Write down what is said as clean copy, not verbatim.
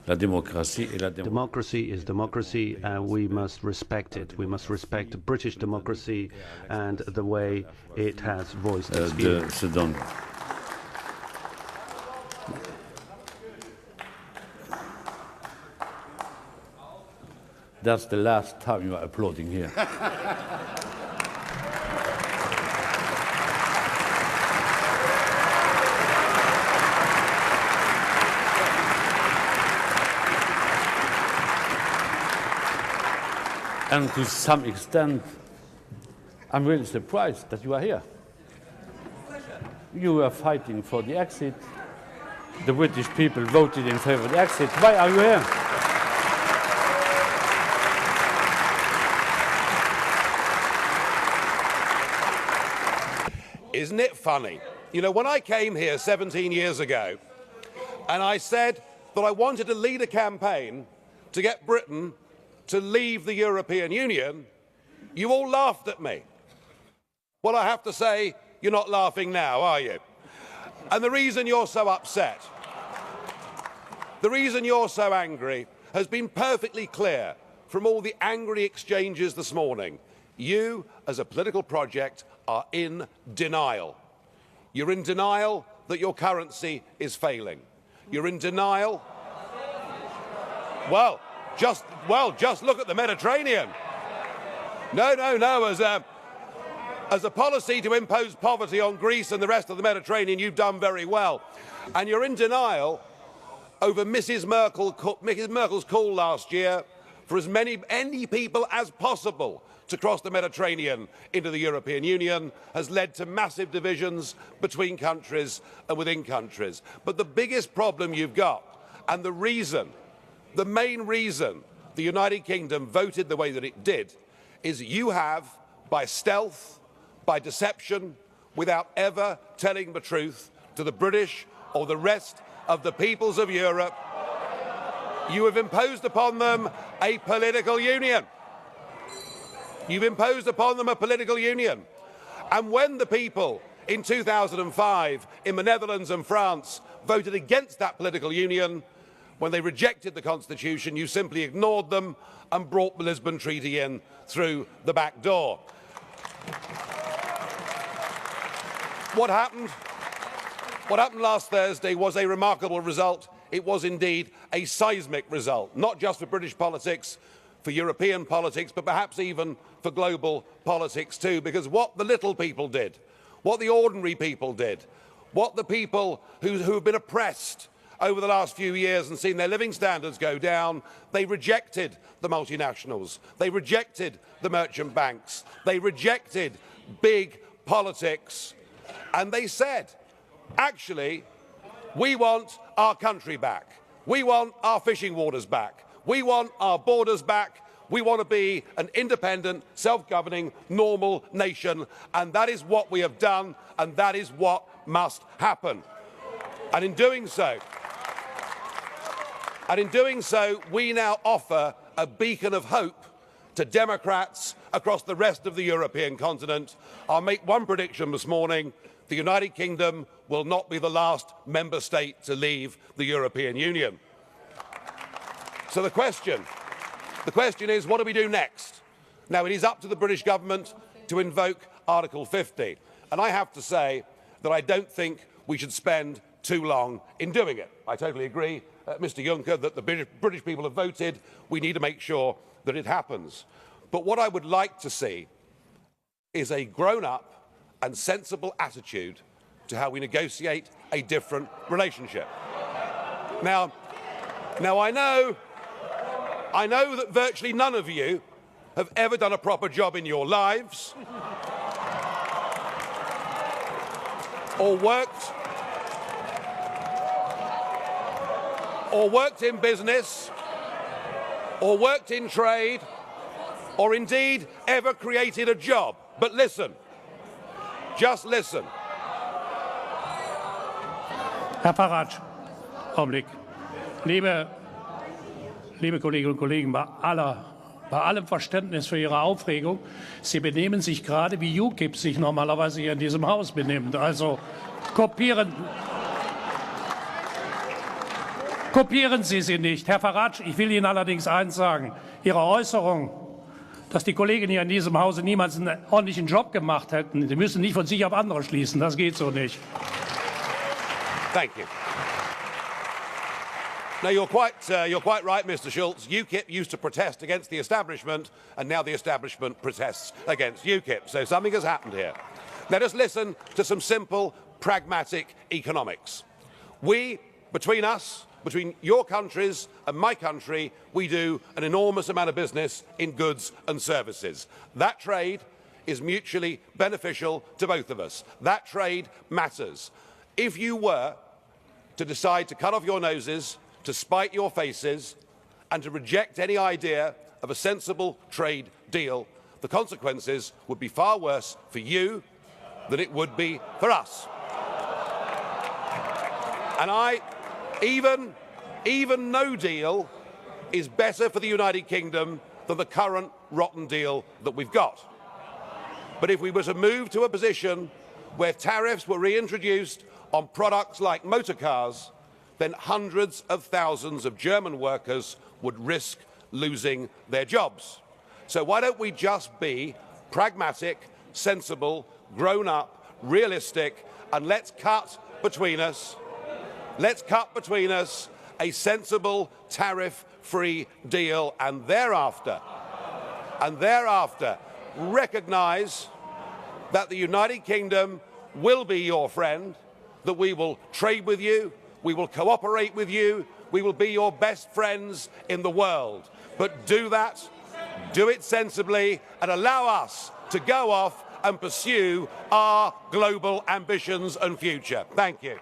Democracy is democracy, and we must respect it. We must respect British democracy and the way it has voiced its views. That's the last time you are applauding here. And to some extent, I'm really surprised that you are here. You were fighting for the exit. The British people voted in favor of the exit. Why are you here? Isn't it funny? You know, when I came here 17 years ago, and I said that I wanted to lead a campaign to get Britain to leave the European Union, you all laughed at me. Well, I have to say, you're not laughing now, are you? And the reason you're so upset, the reason you're so angry, has been perfectly clear from all the angry exchanges this morning. You, as a political project, are in denial. You're in denial that your currency is failing. You're in denial. Well, just look at the Mediterranean. No. As a policy to impose poverty on Greece and the rest of the Mediterranean, you've done very well. And you're in denial over Mrs. Merkel's call last year for as many people as possible to cross the Mediterranean into the European Union has led to massive divisions between countries and within countries. But the biggest problem you've got, and the main reason the United Kingdom voted the way that it did, is you have, by stealth, by deception, without ever telling the truth to the British or the rest of the peoples of Europe, you have imposed upon them a political union. You've imposed upon them a political union. And when the people in 2005 in the Netherlands and France voted against that political union, when they rejected the Constitution, you simply ignored them and brought the Lisbon Treaty in through the back door. What happened last Thursday was a remarkable result. It was indeed a seismic result, not just for British politics, for European politics, but perhaps even for global politics too, because what the little people did, what the ordinary people did, what the people who have been oppressed over the last few years and seen their living standards go down, they rejected the multinationals, they rejected the merchant banks, they rejected big politics, and they said, actually, we want our country back, we want our fishing waters back, we want our borders back, we want to be an independent, self-governing, normal nation, and that is what we have done, and that is what must happen. And in doing so, we now offer a beacon of hope to Democrats across the rest of the European continent. I'll make one prediction this morning. The United Kingdom will not be the last member state to leave the European Union. So the question is, what do we do next? Now, it is up to the British government to invoke Article 50. And I have to say that I don't think we should spend too long in doing it. I totally agree, Mr. Juncker, that the British people have voted. We need to make sure that it happens. But what I would like to see is a grown-up and sensible attitude to how we negotiate a different relationship. Now I know that virtually none of you have ever done a proper job in your lives or worked in business, or worked in trade, or indeed ever created a job. But listen, just listen. Herr Farage, Augenblick. Liebe Kolleginnen und Kollegen, bei allem Verständnis für Ihre Aufregung, Sie benehmen sich gerade, wie UKIP sich normalerweise hier in diesem Haus benimmt. Also kopieren Kopieren Sie sie nicht. Herr Farage, ich will Ihnen allerdings eins sagen. Ihre Äußerung, dass die Kollegen hier in diesem Hause niemals einen ordentlichen Job gemacht hätten, Sie müssen nicht von sich auf andere schließen. Das geht so nicht. Thank you. No, you're quite right, Mr. Schulz. UKIP used to protest against the establishment, and now the establishment protests against UKIP. So something has happened here. Let us listen to some simple, pragmatic economics. We, between us, between your countries and my country, we do an enormous amount of business in goods and services. That trade is mutually beneficial to both of us. That trade matters. If you were to decide to cut off your noses, to spite your faces, and to reject any idea of a sensible trade deal, the consequences would be far worse for you than it would be for us. And even no deal is better for the United Kingdom than the current rotten deal that we've got. But if we were to move to a position where tariffs were reintroduced on products like motor cars, then hundreds of thousands of German workers would risk losing their jobs. So why don't we just be pragmatic, sensible, grown up, realistic, and let's cut between us a sensible tariff-free deal, and thereafter recognise that the United Kingdom will be your friend, that we will trade with you, we will cooperate with you, we will be your best friends in the world. But do that, do it sensibly, and allow us to go off and pursue our global ambitions and future. Thank you.